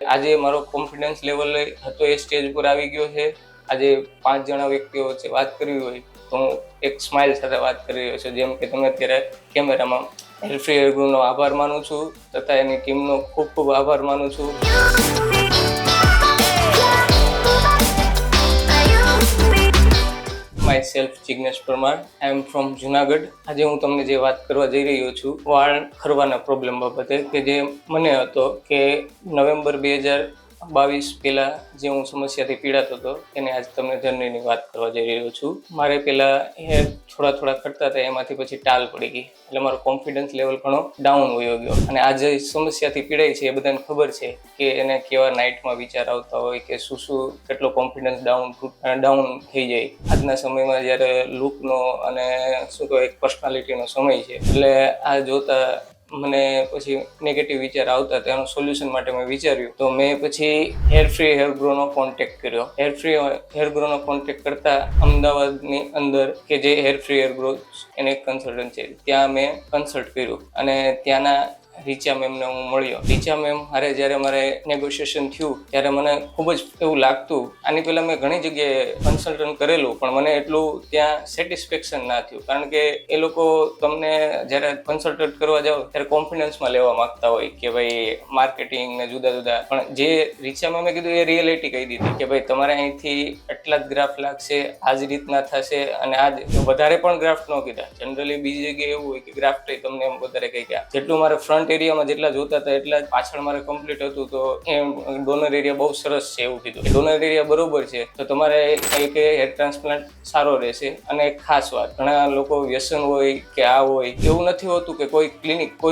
આજે મારો confidence level હતો એ સ્ટેજ ઉપર આવી ગયો છે. આજે 5 જણા વ્યક્તિઓ વચ્ચે વાત કરવી હોય તો હું એક સ્માઇલ સાથે વાત કરી રહ્યો છું. જેમ કે તમે અત્યારે કેમેરામાં હેરફ્રી હેરગ્રોનો આભાર માનું છું તથા એની ટીમનો ખૂબ ખૂબ આભાર માનું છું. My self Jignesh Parmar. I am from Junagadh. આજે હું તમને જે વાત કરવા જઈ રહ્યો છું વાળ ખરવાના પ્રોબ્લેમ બાબતે, કે જે મને હતો કે નવેમ્બર 2022 પહેલા જે હું સમસ્યાથી પીડાતો હતો એને આજ તમને જર્નીની વાત કરવા જઈ રહ્યો છું. મારે પહેલા હેર થોડા કરતા હતા, એમાંથી પછી ટાલ પડી ગઈ, એટલે મારો કોન્ફિડન્સ લેવલ ઘણો ડાઉન વયો ગયો. અને આ જે સમસ્યાથી પીડાય છે એ બધાને ખબર છે કે એને કેવા નાઇટમાં વિચાર આવતા હોય, કે શું કેટલો કોન્ફિડન્સ ડાઉન થઈ જાય. આજના સમયમાં જ્યારે લુકનો અને શું કહેવાય પર્સનાલિટીનો સમય છે, એટલે આ જોતા મને પછી નેગેટિવ વિચાર આવતા. તેનું સોલ્યુશન માટે મેં વિચાર્યું, તો મેં પછી હેરફ્રી હેરગ્રોનો કોન્ટેક્ટ કર્યો. હેરફ્રી હેરગ્રોનો કોન્ટેક્ટ કરતા અમદાવાદની અંદર કે જે હેરફ્રી હેરગ્રો એને એક કન્સલ્ટન્ટ છે, ત્યાં મેં કન્સલ્ટ કર્યું અને ત્યાંના રીચા મેમને હું મળ્યો. રીચા મેમ હારે જ્યારે મારે નેગોશિએશન થયું ત્યારે મને ખૂબ જ એવું લાગતું. આની પહેલાં મેં ઘણી જગ્યાએ કન્સલ્ટન્ટ કરેલું, પણ મને એટલું ત્યાં સેટિસ્ફેક્શન ના થયું. કારણ કે એ લોકો તમને જ્યારે કન્સલ્ટન્ટ કરવા જાઓ ત્યારે કોન્ફિડન્સમાં લેવા માંગતા હોય કે ભાઈ માર્કેટિંગ ને જુદા. પણ જે રીચા મેમે કીધું એ રિયાલિટી કહી દીધી કે ભાઈ તમારે અહીંથી એટલા જ ગ્રાફ લાગશે, આ જ રીતના થશે. અને આ જ વધારે પણ ગ્રાફ્ટ ન કીધા. જનરલી બીજી જગ્યાએ એવું હોય કે ગ્રાફ્ટ તમને એમ વધારે કહી ગયા. જેટલું મારે ફ્રન્ટ એરિયામાં જેટલા જોતા હતા એટલા જ પાછળ મારે કમ્પ્લીટ હતું. તો એ ડોનર એરિયા બહુ સરસ છે એવું કીધું. ડોનર એરિયા બરોબર છે તો તમારે એક હેર ટ્રાન્સપ્લાન્ટ સારો રહેશે. અને એક ખાસ વાત, ઘણા લોકો વ્યસન હોય કે આ હોય, એવું નથી હોતું કે કોઈ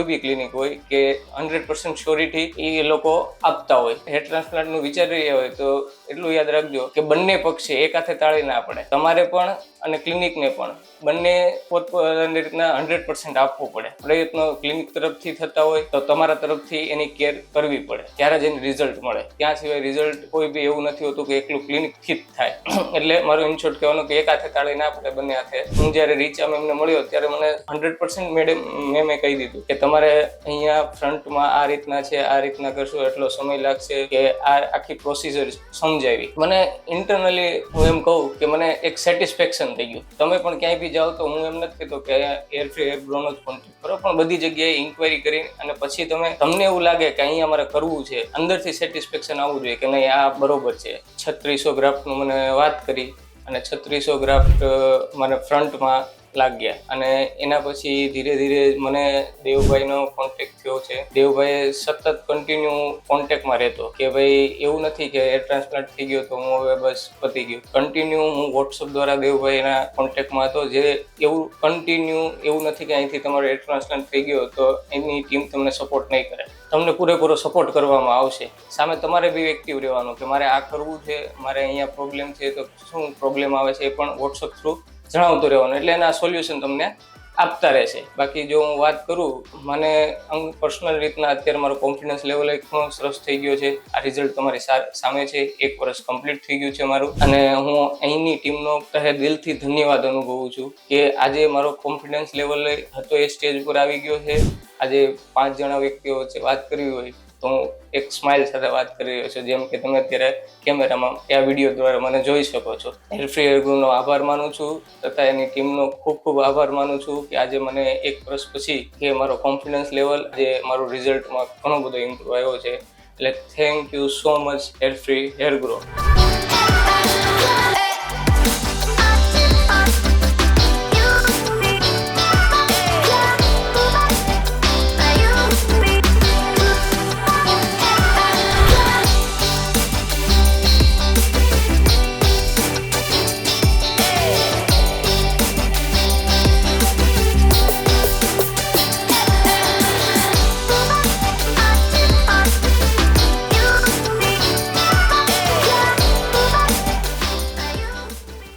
બી ક્લિનિક હોય કે 100% શ્યોરિટી એ લોકો આપતા હોય. હેર ટ્રાન્સપ્લાન્ટનું વિચારી રહ્યા હોય તો એટલું યાદ રાખજો કે બંને પક્ષે એક હાથે તાળી ના પડે. તમારે પણ અને ક્લિનિકને પણ બંને પોતપોતાની રીતના 100% આપવું પડે. પ્રયત્નો ક્લિનિક તરફથી થતા હોય તો તમારા તરફથી એની કેર કરવી પડે, ત્યારે જ એની રિઝલ્ટ મળે. ત્યાં સિવાય રિઝલ્ટ કોઈ બી એવું નથી હોતું કે એકલું ક્લિનિકથી જ થાય. એટલે મારું ઇન શોર્ટ કહેવાનું કે એક હાથે તાળી ના પડે, બંને હાથે. હું જ્યારે રીચા મેમને મળ્યો ત્યારે મને 100% મેમે કહી દીધું કે તમારે અહીંયા ફ્રન્ટમાં આ રીતના છે, આ રીતના કરશો એટલો સમય લાગશે, કે આ આખી પ્રોસિજર સમજાવી. મને ઇન્ટરનલી હું એમ કહું કે મને એક સેટિસ્ફેક્શન થઈ ગયું. તમે પણ ક્યાંય બી જાઓ તો હું એમ નથી કહેતો કે હેરફ્રી હેરગ્રોનો જ કોન્ટેક્ટ કરો, પણ બધી જગ્યાએ ઇન્ક્વાયરી કરી અને પછી તમને એવું લાગે કે અહીંયા મારે કરવું છે, અંદરથી સેટિસ્ફેક્શન આવવું જોઈએ કે નહીં આ બરોબર છે. 3600 ગ્રાફ્ટનું મને વાત કરી અને 3600 ગ્રાફ્ટ મને ફ્રન્ટમાં લાગ્યા. અને એના પછી ધીરે મને દેવભાઈનો કોન્ટેક્ટ થયો છે. દેવભાઈએ સતત કન્ટિન્યુ કોન્ટેક્ટમાં રહેતો કે ભાઈ એવું નથી કે હેર ટ્રાન્સપ્લાન્ટ થઈ ગયો તો હું હવે બસ પતી ગયું. કન્ટિન્યુ હું વોટ્સઅપ દ્વારા દેવભાઈના કોન્ટેક્ટમાં હતો. જે એવું કન્ટિન્યુ એવું નથી કે અહીંથી તમારો હેર ટ્રાન્સપ્લાન્ટ થઈ ગયો તો એની ટીમ તમને સપોર્ટ નહીં કરે. તમને પૂરેપૂરો સપોર્ટ કરવામાં આવશે. સામે તમારે બી એક્ટિવ રહેવાનું કે મારે આ કરવું છે, મારે અહીંયા પ્રોબ્લેમ છે, તો શું પ્રોબ્લેમ આવે છે એ પણ વોટ્સઅપ થ્રુ જણાવતું રહેવાનું. એટલે એના સોલ્યુશન તમને આપતા રહેશે. બાકી જો હું વાત કરું, મને પર્સનલ રીતના અત્યારે મારો કોન્ફિડન્સ લેવલ ઘણો સરસ થઈ ગયો છે. આ રિઝલ્ટ તમારી સામે છે. 1 વર્ષ કમ્પ્લીટ થઈ ગયું છે મારું. અને હું અહીંની ટીમનો તહે દિલથી ધન્યવાદ અનુભવું છું કે આજે મારો કોન્ફિડન્સ લેવલ હતો એ સ્ટેજ ઉપર આવી ગયો છે. આજે 5 જણા વ્યક્તિઓ વચ્ચે વાત કરવી હોય તો હું એક સ્માઇલ સાથે વાત કરી રહ્યો છું. જેમ કે તમે અત્યારે કેમેરામાં આ વિડીયો દ્વારા મને જોઈ શકો છો. હેરફ્રી હેરગ્રોનો આભાર માનું છું તથા એની ટીમનો ખૂબ ખૂબ આભાર માનું છું કે આજે મને 1 વર્ષ પછી કે મારો કોન્ફિડન્સ લેવલ આજે મારું રિઝલ્ટમાં ઘણો બધો ઇમ્પ્રૂવ આવ્યો છે. એટલે થેન્ક યુ સો મચ હેરફ્રી હેરગ્રો.